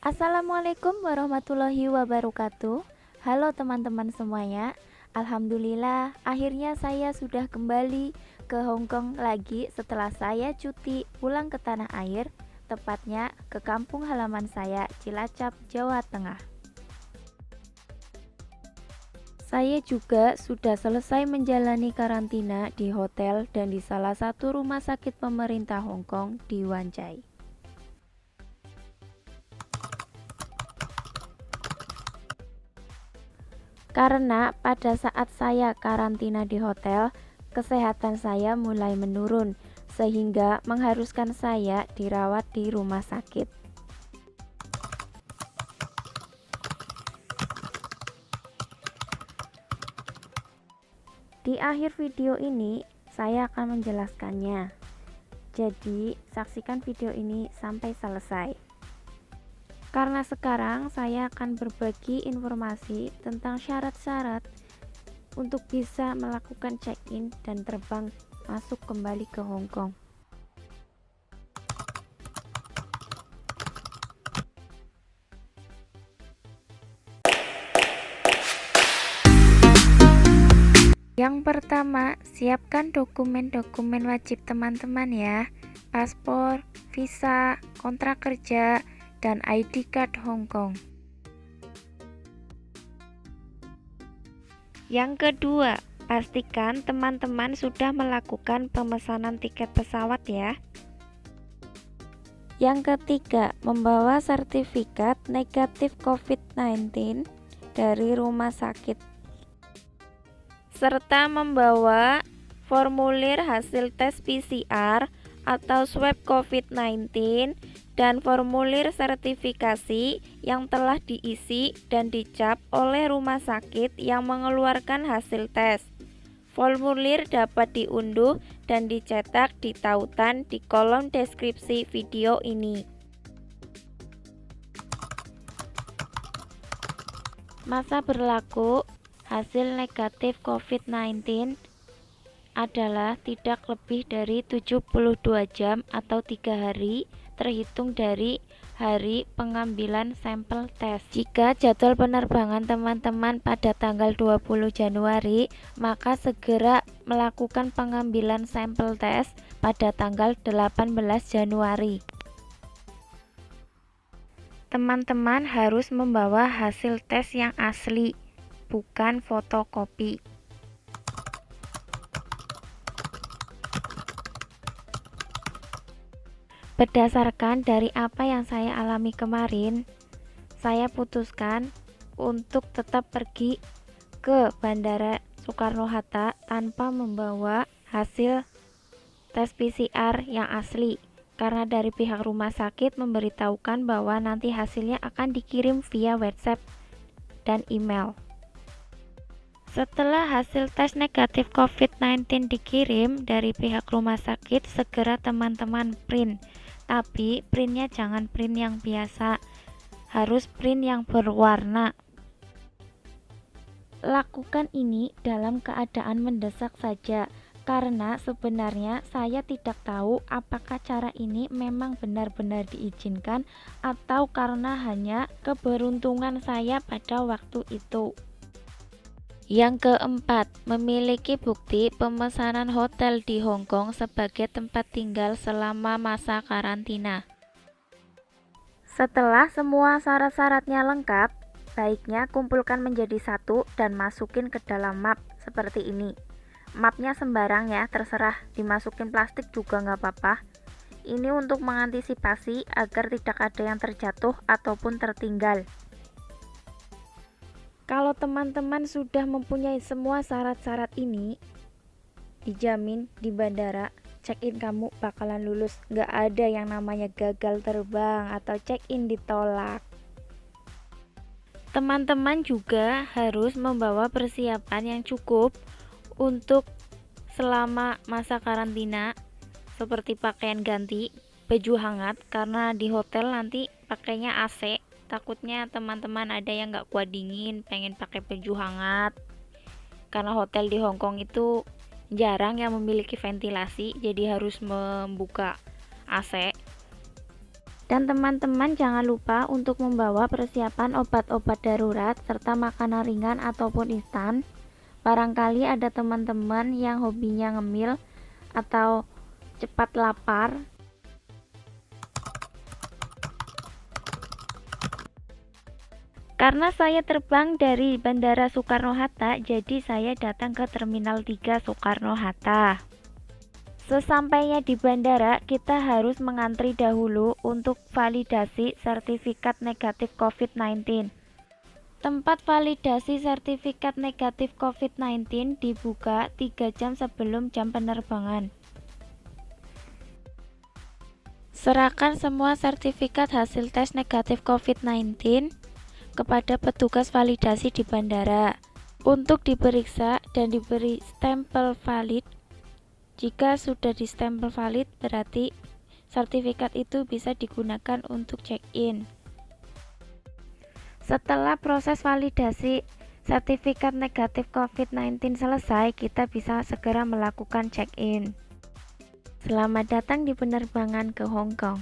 Assalamualaikum warahmatullahi wabarakatuh. Halo teman-teman semuanya. Alhamdulillah, akhirnya saya sudah kembali ke Hong Kong lagi setelah saya cuti pulang ke tanah air, tepatnya ke kampung halaman saya, Cilacap, Jawa Tengah. Saya juga sudah selesai menjalani karantina di hotel dan di salah satu rumah sakit pemerintah Hong Kong di Wan Chai. Karena pada saat saya karantina di hotel, kesehatan saya mulai menurun, sehingga mengharuskan saya dirawat di rumah sakit. Di akhir video ini, saya akan menjelaskannya. Jadi, saksikan video ini sampai selesai. Karena sekarang saya akan berbagi informasi tentang syarat-syarat untuk bisa melakukan check-in dan terbang masuk kembali ke Hong Kong. Yang pertama, siapkan dokumen-dokumen wajib teman-teman ya. Paspor, visa, kontrak kerja, dan ID card Hong Kong. Yang kedua, pastikan teman-teman sudah melakukan pemesanan tiket pesawat ya. Yang ketiga, membawa sertifikat negatif COVID-19 dari rumah sakit, serta membawa formulir hasil tes PCR atau swab COVID-19 dan formulir sertifikasi yang telah diisi dan dicap oleh rumah sakit yang mengeluarkan hasil tes. Formulir dapat diunduh dan dicetak di tautan di kolom deskripsi video ini. Masa berlaku hasil negatif COVID-19 adalah tidak lebih dari 72 jam atau 3 hari terhitung dari hari pengambilan sampel tes. Jika jadwal penerbangan teman-teman pada tanggal 20 Januari, maka segera melakukan pengambilan sampel tes pada tanggal 18 Januari. Teman-teman harus membawa hasil tes yang asli, bukan fotokopi. Berdasarkan dari apa yang saya alami kemarin, saya putuskan untuk tetap pergi ke Bandara Soekarno-Hatta tanpa membawa hasil tes PCR yang asli, karena dari pihak rumah sakit memberitahukan bahwa nanti hasilnya akan dikirim via WhatsApp dan email. Setelah hasil tes negatif COVID-19 dikirim dari pihak rumah sakit, segera teman-teman print. Tapi printnya jangan print yang biasa, harus print yang berwarna. Lakukan ini dalam keadaan mendesak saja, karena sebenarnya saya tidak tahu apakah cara ini memang benar-benar diizinkan atau karena hanya keberuntungan saya pada waktu itu. Yang keempat, memiliki bukti pemesanan hotel di Hong Kong sebagai tempat tinggal selama masa karantina. Setelah semua syarat-syaratnya lengkap, baiknya kumpulkan menjadi satu dan masukin ke dalam map seperti ini. Mapnya sembarang ya, terserah, dimasukin plastik juga nggak apa-apa. Ini untuk mengantisipasi agar tidak ada yang terjatuh ataupun tertinggal. Kalau teman-teman sudah mempunyai semua syarat-syarat ini, dijamin di bandara check-in kamu bakalan lulus. Nggak ada yang namanya gagal terbang atau check-in ditolak. Teman-teman juga harus membawa persiapan yang cukup untuk selama masa karantina, seperti pakaian ganti, baju hangat, karena di hotel nanti pakainya AC. Takutnya teman-teman ada yang nggak kuat dingin, pengen pakai baju hangat. Karena hotel di Hong Kong itu jarang yang memiliki ventilasi, jadi harus membuka AC. Dan teman-teman jangan lupa untuk membawa persiapan obat-obat darurat serta makanan ringan ataupun instan. Barangkali ada teman-teman yang hobinya ngemil atau cepat lapar. Karena saya terbang dari Bandara Soekarno-Hatta, jadi saya datang ke Terminal 3 Soekarno-Hatta. Sesampainya di bandara, kita harus mengantri dahulu untuk validasi sertifikat negatif COVID-19. Tempat validasi sertifikat negatif COVID-19 dibuka 3 jam sebelum jam penerbangan. Serahkan semua sertifikat hasil tes negatif COVID-19 kepada petugas validasi di bandara untuk diperiksa dan diberi stempel valid. Jika sudah distempel valid, berarti sertifikat itu bisa digunakan untuk check-in. Setelah proses validasi sertifikat negatif COVID-19 selesai, kita bisa segera melakukan check-in. Selamat datang di penerbangan ke Hong Kong.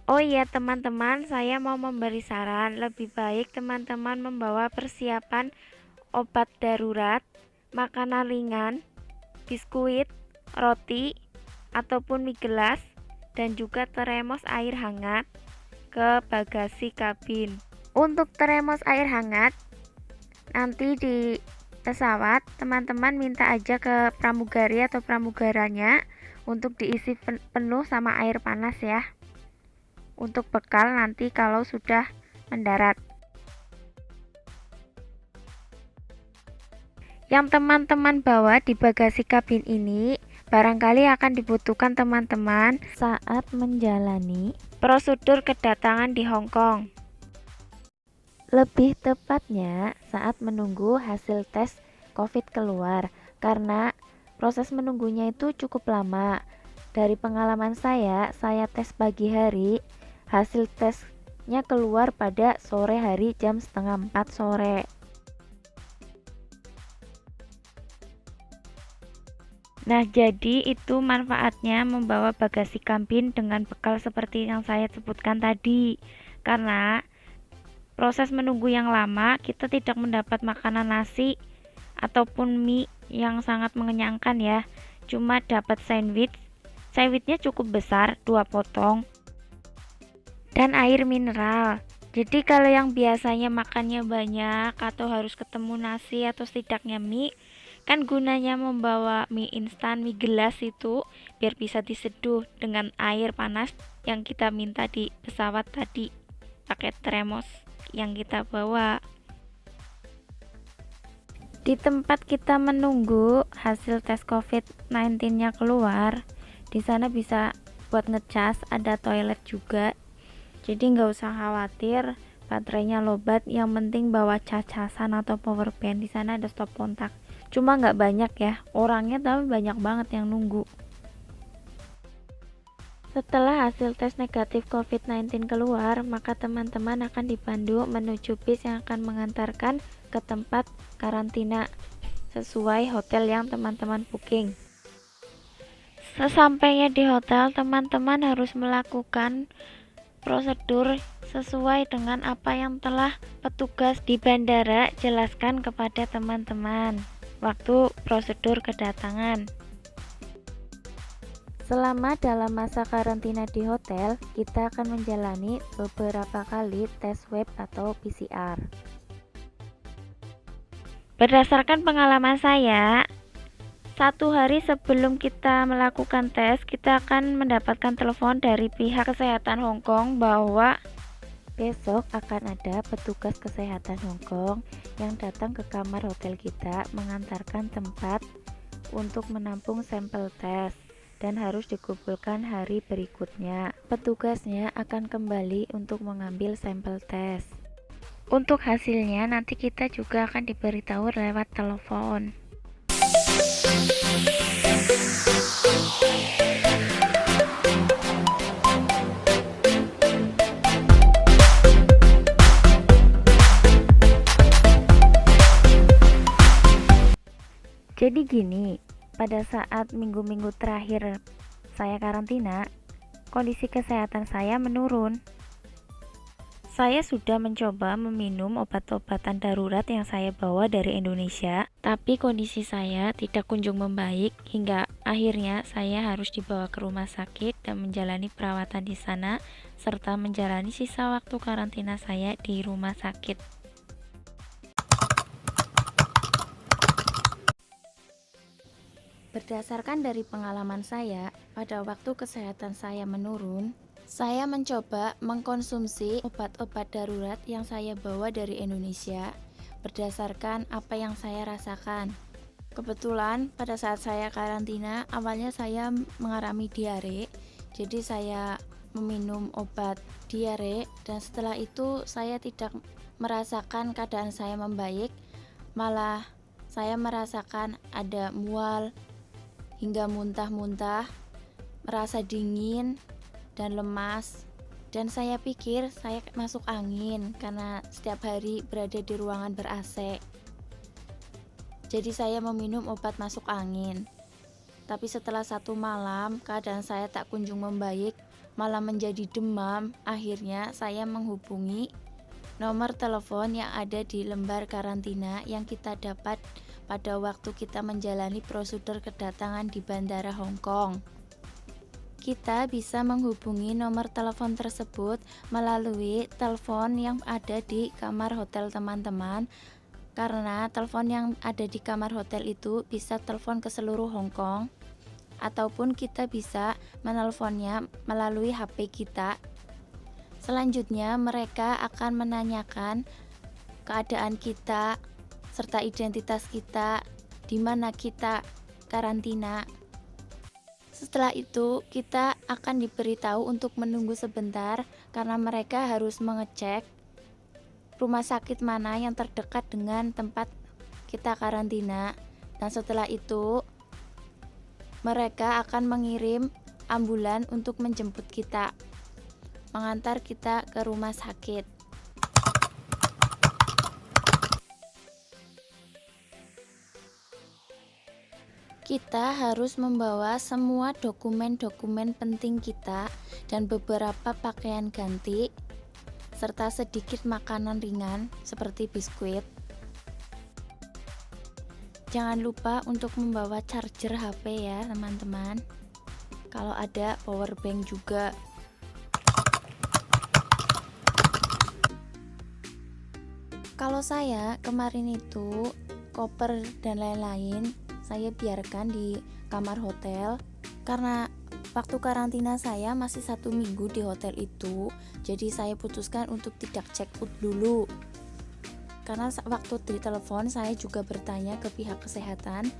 Oh iya teman-teman, saya mau memberi saran, lebih baik teman-teman membawa persiapan obat darurat, makanan ringan, biskuit, roti, ataupun mie gelas, dan juga termos air hangat ke bagasi kabin. Untuk termos air hangat, nanti di pesawat teman-teman minta aja ke pramugari atau pramugaranya untuk diisi penuh sama air panas ya, untuk bekal nanti kalau sudah mendarat. Yang teman-teman bawa di bagasi kabin ini barangkali akan dibutuhkan teman-teman saat menjalani prosedur kedatangan di Hong Kong. Lebih tepatnya saat menunggu hasil tes COVID keluar, karena proses menunggunya itu cukup lama. Dari pengalaman saya tes pagi hari, hasil tesnya keluar pada sore hari jam 3:30 sore. Nah, jadi itu manfaatnya membawa bagasi kabin dengan bekal seperti yang saya sebutkan tadi. Karena proses menunggu yang lama, kita tidak mendapat makanan nasi ataupun mie yang sangat mengenyangkan ya. Cuma dapat sandwich. Sandwichnya cukup besar, 2 potong. Dan air mineral. Jadi kalau yang biasanya makannya banyak atau harus ketemu nasi atau setidaknya mie, kan gunanya membawa mie instan, mie gelas itu biar bisa diseduh dengan air panas yang kita minta di pesawat tadi pakai termos yang kita bawa. Di tempat kita menunggu hasil tes COVID-19-nya keluar, di sana bisa buat ngecas, ada toilet juga. Jadi nggak usah khawatir baterainya lobat, yang penting bawa cacasan atau power bank. Di sana ada stop kontak. Cuma nggak banyak ya orangnya, tapi banyak banget yang nunggu. Setelah hasil tes negatif COVID-19 keluar, maka teman-teman akan dipandu menuju bis yang akan mengantarkan ke tempat karantina sesuai hotel yang teman-teman booking. Sesampainya di hotel, teman-teman harus melakukan prosedur sesuai dengan apa yang telah petugas di bandara jelaskan kepada teman-teman waktu prosedur kedatangan. Selama dalam masa karantina di hotel, kita akan menjalani beberapa kali tes swab atau PCR. Berdasarkan pengalaman saya, 1 hari sebelum kita melakukan tes, kita akan mendapatkan telepon dari pihak kesehatan Hong Kong bahwa besok akan ada petugas kesehatan Hong Kong yang datang ke kamar hotel kita mengantarkan tempat untuk menampung sampel tes dan harus dikumpulkan hari berikutnya. Petugasnya akan kembali untuk mengambil sampel tes. Untuk hasilnya nanti kita juga akan diberitahu lewat telepon. Jadi gini, pada saat minggu-minggu terakhir saya karantina, kondisi kesehatan saya menurun. Saya sudah mencoba meminum obat-obatan darurat yang saya bawa dari Indonesia, tapi kondisi saya tidak kunjung membaik hingga akhirnya saya harus dibawa ke rumah sakit dan menjalani perawatan di sana, serta menjalani sisa waktu karantina saya di rumah sakit. Berdasarkan dari pengalaman saya, pada waktu kesehatan saya menurun, saya mencoba mengkonsumsi obat-obat darurat yang saya bawa dari Indonesia berdasarkan apa yang saya rasakan. Kebetulan pada saat saya karantina, awalnya saya mengalami diare, jadi saya meminum obat diare dan setelah itu saya tidak merasakan keadaan saya membaik, malah saya merasakan ada mual hingga muntah-muntah, merasa dingin dan lemas, dan saya pikir saya masuk angin karena setiap hari berada di ruangan ber-AC. Jadi saya meminum obat masuk angin. Tapi setelah 1 malam, keadaan saya tak kunjung membaik, malah menjadi demam. Akhirnya saya menghubungi nomor telepon yang ada di lembar karantina yang kita dapat pada waktu kita menjalani prosedur kedatangan di Bandara Hong Kong. Kita bisa menghubungi nomor telepon tersebut melalui telepon yang ada di kamar hotel teman-teman, karena telepon yang ada di kamar hotel itu bisa telepon ke seluruh Hong Kong, ataupun kita bisa menelponnya melalui HP kita. Selanjutnya mereka akan menanyakan keadaan kita serta identitas kita, di mana kita karantina. Setelah itu, kita akan diberitahu untuk menunggu sebentar karena mereka harus mengecek rumah sakit mana yang terdekat dengan tempat kita karantina. Dan setelah itu, mereka akan mengirim ambulan untuk menjemput kita, mengantar kita ke rumah sakit. Kita harus membawa semua dokumen-dokumen penting kita dan beberapa pakaian ganti, serta sedikit makanan ringan seperti biskuit. Jangan lupa untuk membawa charger HP ya teman-teman. Kalau ada power bank juga. Kalau saya kemarin itu koper dan lain-lain saya biarkan di kamar hotel karena waktu karantina saya masih 1 minggu di hotel itu, jadi saya putuskan untuk tidak check out dulu. Karena waktu ditelepon saya juga bertanya ke pihak kesehatan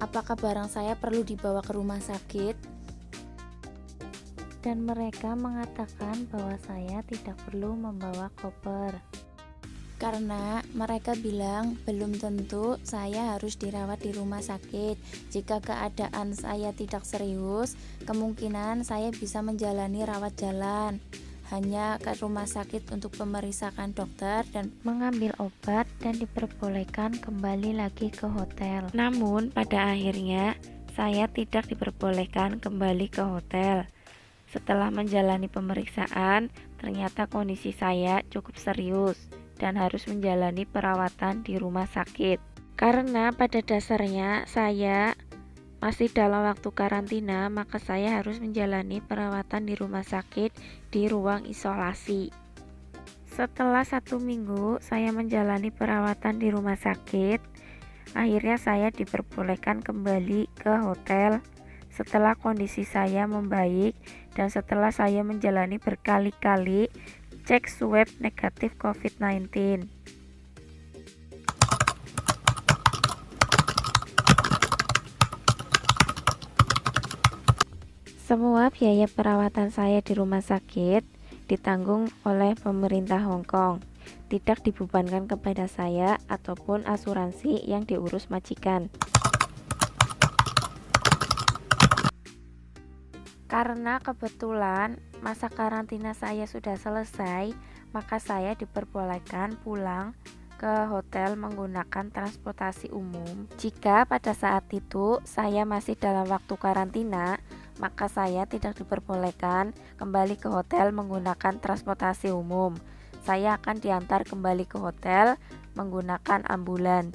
apakah barang saya perlu dibawa ke rumah sakit, dan mereka mengatakan bahwa saya tidak perlu membawa koper. Karena mereka bilang belum tentu saya harus dirawat di rumah sakit. Jika keadaan saya tidak serius, kemungkinan saya bisa menjalani rawat jalan, hanya ke rumah sakit untuk pemeriksaan dokter dan mengambil obat dan diperbolehkan kembali lagi ke hotel. Namun pada akhirnya saya tidak diperbolehkan kembali ke hotel. Setelah menjalani pemeriksaan, ternyata kondisi saya cukup serius dan harus menjalani perawatan di rumah sakit. Karena pada dasarnya saya masih dalam waktu karantina, maka saya harus menjalani perawatan di rumah sakit di ruang isolasi. Setelah 1 minggu saya menjalani perawatan di rumah sakit, akhirnya saya diperbolehkan kembali ke hotel setelah kondisi saya membaik dan setelah saya menjalani berkali-kali cek swab negatif COVID-19. Semua biaya perawatan saya di rumah sakit ditanggung oleh pemerintah Hong Kong, tidak dibebankan kepada saya ataupun asuransi yang diurus majikan. Karena kebetulan masa karantina saya sudah selesai, maka saya diperbolehkan pulang ke hotel menggunakan transportasi umum. Jika pada saat itu saya masih dalam waktu karantina, maka saya tidak diperbolehkan kembali ke hotel menggunakan transportasi umum. Saya akan diantar kembali ke hotel menggunakan ambulan.